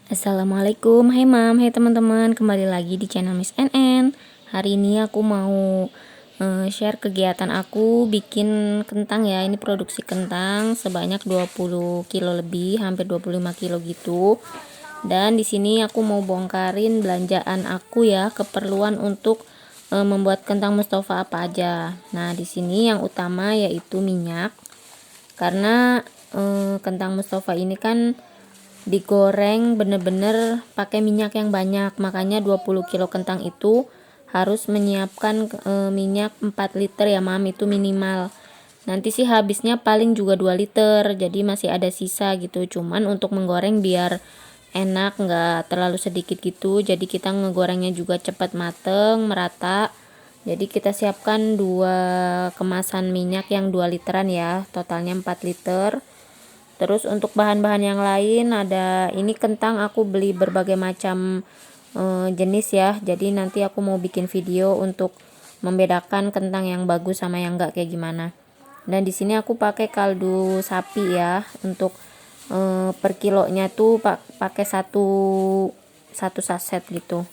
Assalamualaikum, hai mam, hai teman-teman, kembali lagi di channel Miss NN. Hari ini aku mau share kegiatan aku bikin kentang ya. Ini produksi kentang sebanyak 20 kilo lebih, hampir 25 kilo gitu. Dan di sini aku mau bongkarin belanjaan aku ya, keperluan untuk membuat kentang Mustafa apa aja. Nah, di sini yang utama yaitu minyak. Karena kentang Mustafa ini kan digoreng bener-bener pakai minyak yang banyak, makanya 20 kilo kentang itu harus menyiapkan minyak 4 liter ya mam, itu minimal. Nanti sih habisnya paling juga 2 liter, jadi masih ada sisa gitu. Cuman untuk menggoreng biar enak, nggak terlalu sedikit gitu, jadi kita ngegorengnya juga cepat mateng, merata. Jadi kita siapkan 2 kemasan minyak yang 2 literan ya, totalnya 4 liter. Terus untuk bahan-bahan yang lain ada ini kentang, aku beli berbagai macam jenis ya. Jadi nanti aku mau bikin video untuk membedakan kentang yang bagus sama yang enggak kayak gimana. Dan di sini aku pakai kaldu sapi ya. Untuk per kilonya tuh pakai satu saset gitu.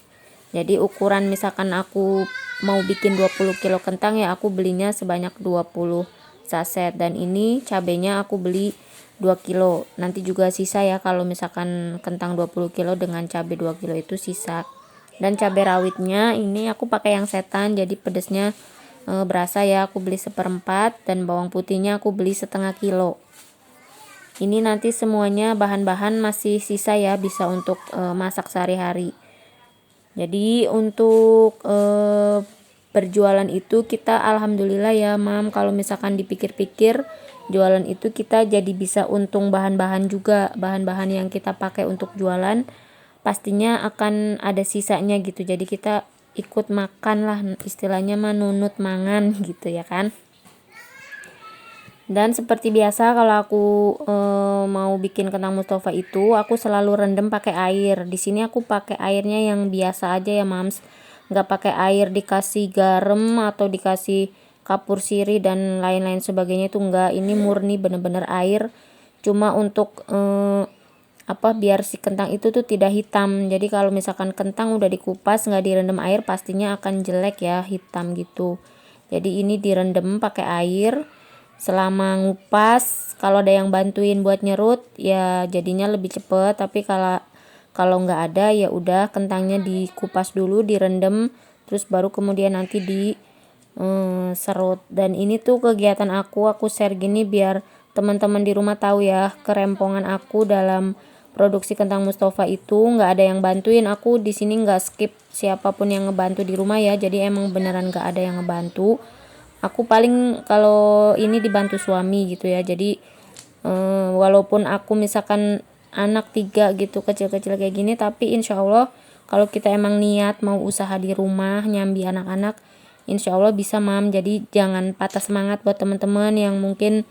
Jadi ukuran misalkan aku mau bikin 20 kilo kentang ya, aku belinya sebanyak 20 saset. Dan ini cabenya aku beli 2 kilo. Nanti juga sisa ya kalau misalkan kentang 20 kilo dengan cabai 2 kilo itu sisa. Dan cabai rawitnya ini aku pakai yang setan, jadi pedesnya berasa ya. Aku beli 1/4 dan bawang putihnya aku beli setengah kilo. Ini nanti semuanya bahan-bahan masih sisa ya, bisa untuk masak sehari-hari. Jadi untuk berjualan itu kita alhamdulillah ya mam, kalau misalkan dipikir-pikir jualan itu kita jadi bisa untung bahan-bahan juga. Bahan-bahan yang kita pakai untuk jualan pastinya akan ada sisanya gitu, jadi kita ikut makan lah, istilahnya mah nunut mangan gitu ya kan. Dan seperti biasa kalau aku mau bikin kentang Mustafa itu aku selalu rendam pakai air. Di sini aku pakai airnya yang biasa aja ya mams, nggak pakai air dikasih garam atau dikasih kapur sirih dan lain-lain sebagainya, itu enggak. Ini murni bener-bener air, cuma untuk biar si kentang itu tuh tidak hitam. Jadi kalau misalkan kentang udah dikupas nggak direndam air pastinya akan jelek ya, hitam gitu. Jadi ini direndam pakai air selama ngupas. Kalau ada yang bantuin buat nyerut ya jadinya lebih cepet, tapi kalau nggak ada ya udah kentangnya dikupas dulu, direndam, terus baru kemudian nanti di serut. Dan ini tuh kegiatan aku share gini biar teman-teman di rumah tahu ya kerempongan aku dalam produksi kentang Mustafa itu. Nggak ada yang bantuin aku di sini, nggak skip siapapun yang ngebantu di rumah ya, jadi emang beneran nggak ada yang ngebantu. Aku paling kalau ini dibantu suami gitu ya. Jadi walaupun aku misalkan anak 3 gitu kecil-kecil kayak gini, tapi insya Allah kalau kita emang niat mau usaha di rumah nyambi anak-anak, insya Allah bisa mam. Jadi jangan patah semangat buat teman-teman yang mungkin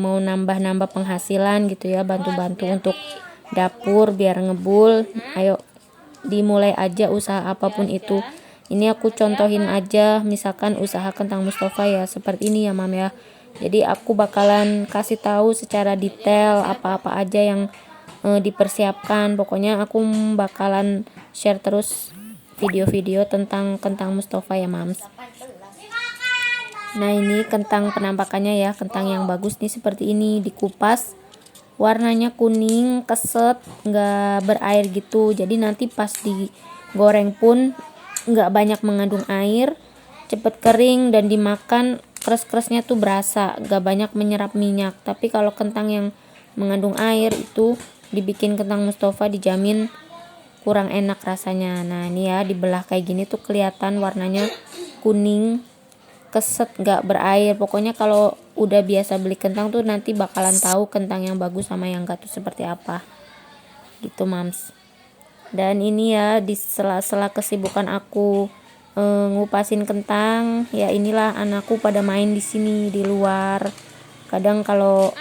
mau nambah-nambah penghasilan gitu ya, bantu-bantu untuk dapur biar ngebul. Ayo dimulai aja usaha apapun itu. Ini aku contohin aja, misalkan usaha kentang Mustafa ya seperti ini ya mam ya. Jadi aku bakalan kasih tahu secara detail apa-apa aja yang dipersiapkan. Pokoknya aku bakalan share terus video-video tentang kentang Mustafa ya mams. Nah ini kentang penampakannya ya, kentang yang bagus nih seperti ini, dikupas warnanya kuning keset, nggak berair gitu. Jadi nanti pas digoreng pun nggak banyak mengandung air, cepet kering dan dimakan keras-kerasnya tuh berasa, nggak banyak menyerap minyak. Tapi kalau kentang yang mengandung air itu dibikin kentang Mustafa dijamin kurang enak rasanya. Nah ini ya dibelah kayak gini tuh kelihatan warnanya kuning keset, nggak berair. Pokoknya kalau udah biasa beli kentang tuh nanti bakalan tahu kentang yang bagus sama yang enggak tuh seperti apa gitu mams. Dan ini ya di sela-sela kesibukan aku ngupasin kentang ya, inilah anakku pada main di sini di luar. Kadang kalau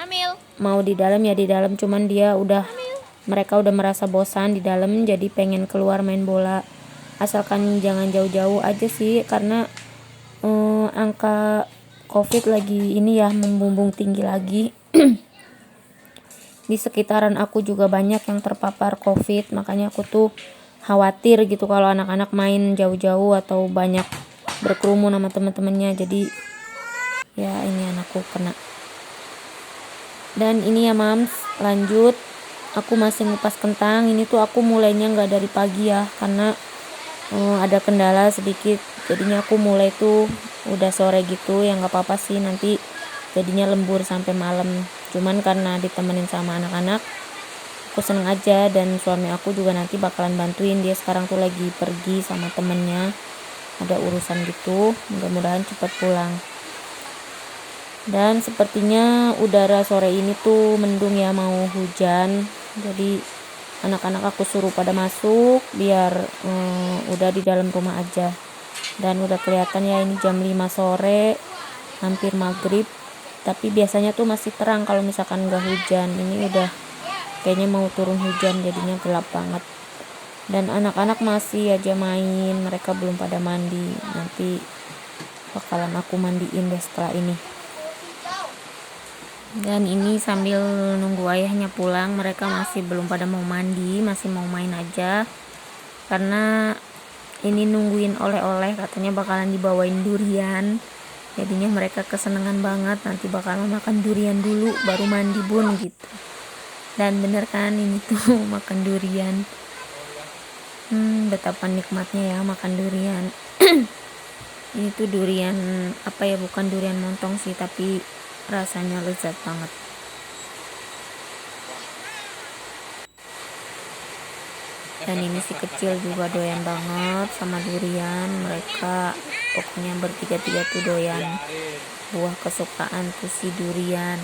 mau di dalam ya di dalam, cuman mereka udah merasa bosan di dalam jadi pengen keluar main bola. Asalkan jangan jauh-jauh aja sih, karena angka COVID lagi ini ya membumbung tinggi lagi. di sekitaran aku juga banyak yang terpapar COVID, makanya aku tuh khawatir gitu kalau anak-anak main jauh-jauh atau banyak berkerumun sama teman-temannya. Jadi ya ini anakku kena. Dan ini ya mams, lanjut aku masih ngupas kentang. Ini tuh aku mulainya nggak dari pagi ya, karena ada kendala sedikit, jadinya aku mulai tuh udah sore gitu. Ya nggak apa-apa sih, nanti jadinya lembur sampai malam. Cuman karena ditemenin sama anak-anak, aku seneng aja. Dan suami aku juga nanti bakalan bantuin, dia sekarang tuh lagi pergi sama temennya, ada urusan gitu, mudah-mudahan cepat pulang. Dan sepertinya udara sore ini tuh mendung ya, mau hujan. Jadi anak-anak aku suruh pada masuk biar udah di dalam rumah aja. Dan udah kelihatan ya, ini jam 5 sore, hampir maghrib, tapi biasanya tuh masih terang kalau misalkan gak hujan. Ini udah kayaknya mau turun hujan, jadinya gelap banget. Dan anak-anak masih aja main, mereka belum pada mandi. Nanti bakalan aku mandiin deh setelah ini. Dan ini sambil nunggu ayahnya pulang, mereka masih belum pada mau mandi, masih mau main aja. Karena ini nungguin oleh-oleh, katanya bakalan dibawain durian. Jadinya mereka kesenangan banget, nanti bakalan makan durian dulu baru mandi bun gitu. Dan bener kan, ini tuh makan durian. Betapa nikmatnya ya makan durian. Ini tuh durian apa ya, bukan durian montong sih, tapi rasanya lezat banget. Dan ini si kecil juga doyan banget sama durian. Mereka pokoknya bertiga-tiga tuh doyan buah kesukaan tuh si durian.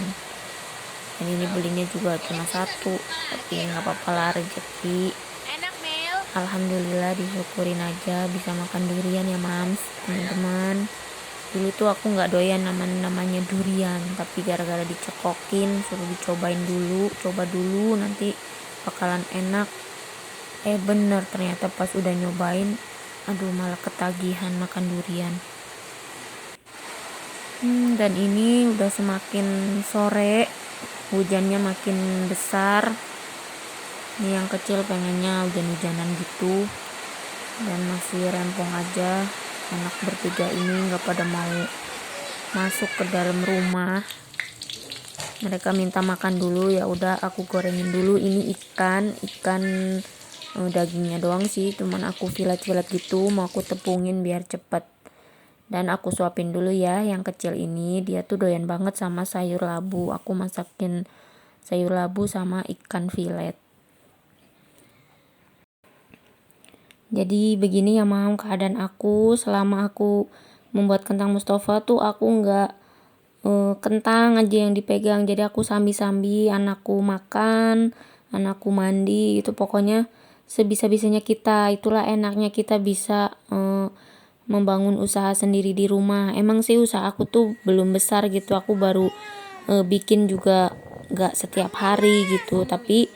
Dan ini belinya juga cuma satu, tapi nggak apa-apa lah, rezeki. Alhamdulillah, disyukurin aja bisa makan durian ya mams, teman-teman. Dulu tuh aku nggak doyan namanya durian, tapi gara-gara dicekokin, suruh dicobain dulu, coba dulu nanti bakalan enak. Bener, ternyata pas udah nyobain, aduh malah ketagihan makan durian. Dan ini udah semakin sore, hujannya makin besar. Ini yang kecil pengennya hujan-hujanan gitu, dan masih rempong aja. Anak bertiga ini nggak pada mau masuk ke dalam rumah. Mereka minta makan dulu, ya udah aku gorengin dulu. Ini ikan dagingnya doang sih, cuman aku filet-filet gitu, mau aku tepungin biar cepet. Dan aku suapin dulu ya yang kecil ini, dia tuh doyan banget sama sayur labu. Aku masakin sayur labu sama ikan filet. Jadi begini ya mam, keadaan aku selama aku membuat kentang Mustafa tuh aku nggak kentang aja yang dipegang. Jadi aku sambi-sambi anakku makan, anakku mandi, itu pokoknya sebisa-bisanya kita. Itulah enaknya kita bisa membangun usaha sendiri di rumah. Emang sih usaha aku tuh belum besar gitu, aku baru bikin juga nggak setiap hari gitu, tapi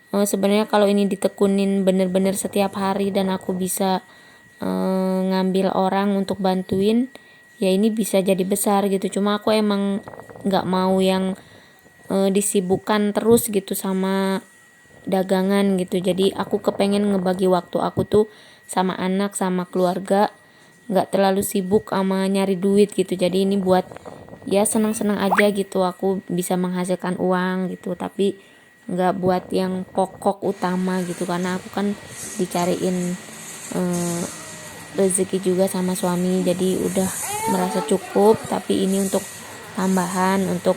sebenarnya kalau ini ditekunin bener-bener setiap hari dan aku bisa ngambil orang untuk bantuin, ya ini bisa jadi besar gitu. Cuma aku emang nggak mau yang disibukkan terus gitu sama dagangan gitu. Jadi aku kepengen ngebagi waktu aku tuh sama anak sama keluarga, nggak terlalu sibuk sama nyari duit gitu. Jadi ini buat ya senang-senang aja gitu, aku bisa menghasilkan uang gitu, tapi nggak buat yang pokok utama gitu, karena aku kan dicariin rezeki juga sama suami, jadi udah merasa cukup. Tapi ini untuk tambahan, untuk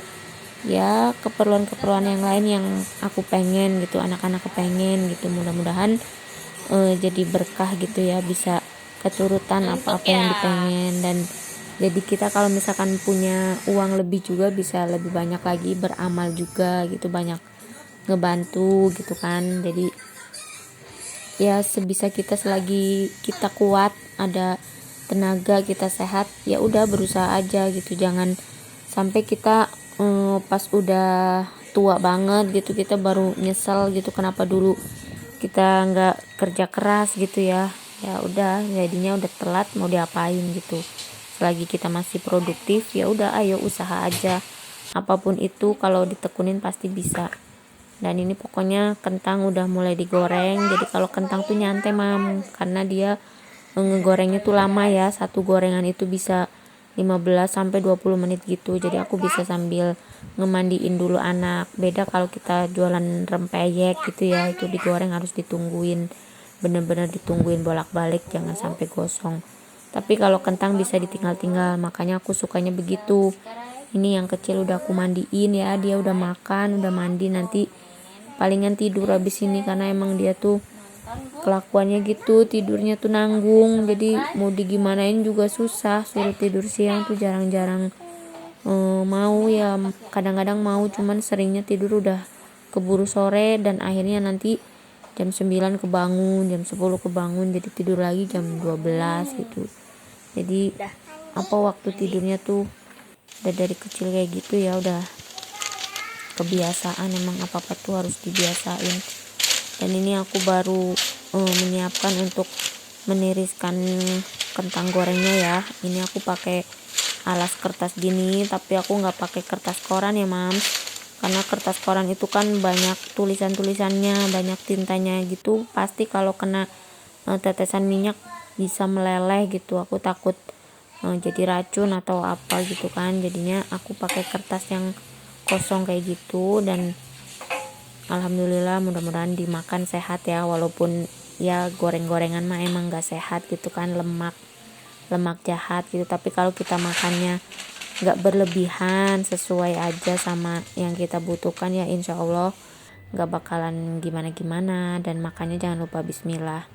ya keperluan-keperluan yang lain yang aku pengen gitu, anak-anak kepengen gitu. Mudah-mudahan jadi berkah gitu ya, bisa keturutan apa-apa yang dipengen. Dan jadi kita kalau misalkan punya uang lebih juga bisa lebih banyak lagi beramal juga gitu, banyak ngebantu gitu kan. Jadi ya sebisa kita, selagi kita kuat, ada tenaga, kita sehat, ya udah berusaha aja gitu. Jangan sampai kita pas udah tua banget gitu kita baru nyesel gitu, kenapa dulu kita nggak kerja keras gitu ya. Ya udah, jadinya udah telat, mau diapain gitu. Selagi kita masih produktif, ya udah ayo usaha aja, apapun itu kalau ditekunin pasti bisa. Dan ini pokoknya kentang udah mulai digoreng. Jadi kalau kentang tuh nyantai mam, karena dia ngegorengnya tuh lama ya. Satu gorengan itu bisa 15 sampai 20 menit gitu. Jadi aku bisa sambil ngemandiin dulu anak. Beda kalau kita jualan rempeyek gitu ya, itu digoreng harus ditungguin, bener-bener ditungguin bolak-balik, jangan sampai gosong. Tapi kalau kentang bisa ditinggal-tinggal, makanya aku sukanya begitu. Ini yang kecil udah aku mandiin ya, dia udah makan, udah mandi, nanti palingan tidur habis ini, karena emang dia tuh kelakuannya gitu, tidurnya tuh nanggung. Jadi mau digimanain juga susah, suruh tidur siang tuh jarang-jarang mau ya. Kadang-kadang mau, cuman seringnya tidur udah keburu sore, dan akhirnya nanti jam 9 kebangun, jam 10 kebangun, jadi tidur lagi jam 12 gitu. Jadi apa, waktu tidurnya tuh udah dari kecil kayak gitu ya, udah kebiasaan. Emang apa-apa tuh harus dibiasain. Dan ini aku baru menyiapkan untuk meniriskan kentang gorengnya ya. Ini aku pakai alas kertas gini, tapi aku nggak pakai kertas koran ya mams, karena kertas koran itu kan banyak tulisannya, banyak tintanya gitu, pasti kalau kena tetesan minyak bisa meleleh gitu. Aku takut jadi racun atau apa gitu kan. Jadinya aku pakai kertas yang kosong kayak gitu. Dan alhamdulillah, mudah-mudahan dimakan sehat ya, walaupun ya goreng-gorengan mah emang gak sehat gitu kan, lemak jahat gitu. Tapi kalau kita makannya gak berlebihan, sesuai aja sama yang kita butuhkan ya, insya Allah gak bakalan gimana-gimana. Dan makannya jangan lupa bismillah.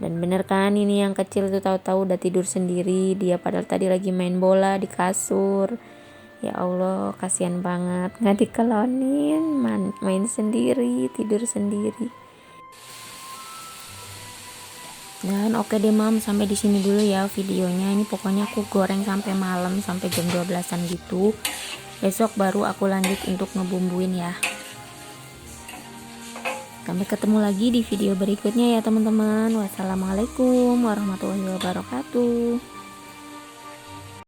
Dan bener kan, ini yang kecil tuh tahu-tahu udah tidur sendiri dia, padahal tadi lagi main bola di kasur. Ya Allah, kasihan banget, nggak dikelonin, main sendiri, tidur sendiri. Dan oke deh mam, sampai di sini dulu ya videonya. Ini pokoknya aku goreng sampai malam, sampai jam 12-an gitu. Besok baru aku lanjut untuk ngebumbuin ya. Sampai ketemu lagi di video berikutnya ya teman-teman. Wassalamualaikum warahmatullahi wabarakatuh.